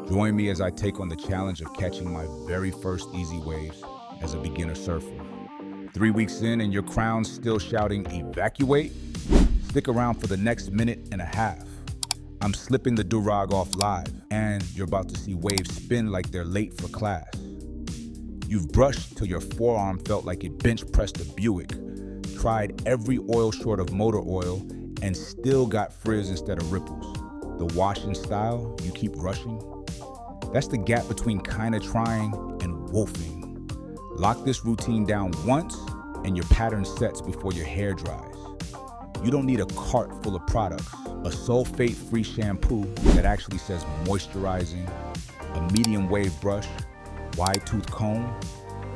Join me as I take on the challenge of catching my very first easy waves as a beginner surfer. 3 weeks in and your crown's still shouting, evacuate? Stick around for the next minute and a half. I'm slipping the Durag off live, and you're about to see waves spin like they're late for class. You've brushed till your forearm felt like it bench pressed a Buick, tried every oil short of motor oil, and still got frizz instead of ripples. The washing style, you keep rushing. That's the gap between kinda trying and wolfing. Lock this routine down once, and your pattern sets before your hair dries. You don't need a cart full of products, a sulfate-free shampoo that actually says moisturizing, a medium wave brush, wide tooth comb,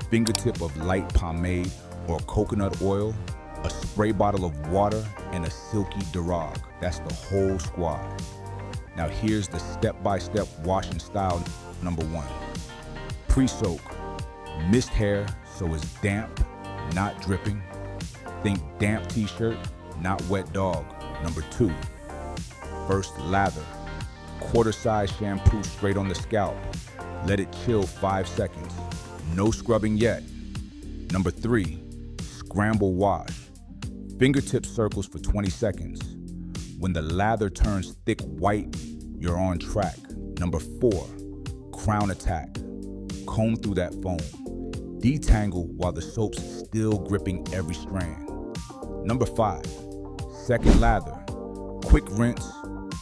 fingertip of light pomade or coconut oil, a spray bottle of water, and a silky Durag. That's the whole squad. Now here's the step-by-step washing style number 1. Pre-soak. Mist hair so it's damp, not dripping. Think damp t-shirt, not wet dog. Number 2. First lather. Quarter-size shampoo straight on the scalp. Let it chill 5 seconds. No scrubbing yet. Number 3. Scramble wash. Fingertip circles for 20 seconds. When the lather turns thick white, you're on track. Number 4. Crown attack. Comb through that foam. Detangle while the soap's still gripping every strand. Number 5. Second lather. Quick rinse,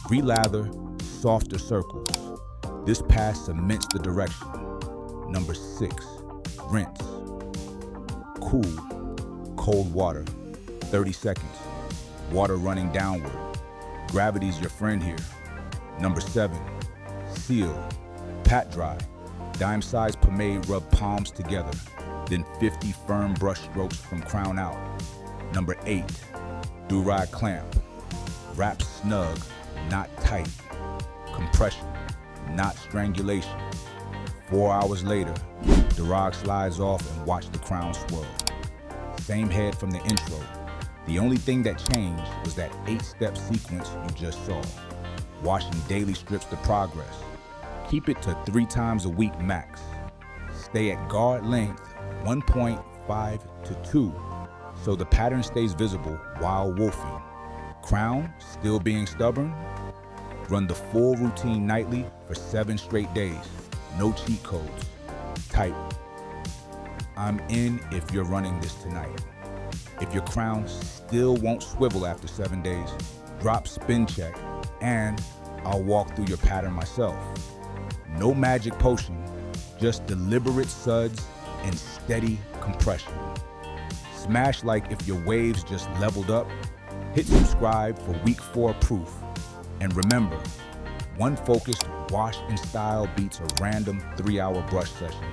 relather, softer circles. This pass cements the direction. Number 6. Rinse. Cool. Cold water. 30 seconds. Water running downward. Gravity's your friend here. Number 7. Seal. Pat dry. Dime-sized pomade rub palms together. Then 50 firm brush strokes from crown out. Number 8. Durag clamp. Wrap snug, not tight. Compression, not strangulation. 4 hours later, Durag slides off and watch the crown swirl. Same head from the intro. The only thing that changed was that 8-step sequence you just saw. Washing daily strips the progress. Keep it to 3 times a week max. Stay at guard length 1.5 to 2 so the pattern stays visible while wolfing. Crown still being stubborn? Run the full routine nightly for 7 straight days. No cheat codes. Type, I'm in if you're running this tonight. If your crown still won't swivel after 7 days, drop spin check and I'll walk through your pattern myself. No magic potion, just deliberate suds and steady compression. Smash like if your waves just leveled up. Hit subscribe for week 4 proof. And remember, one focused wash and style beats a random 3-hour brush session.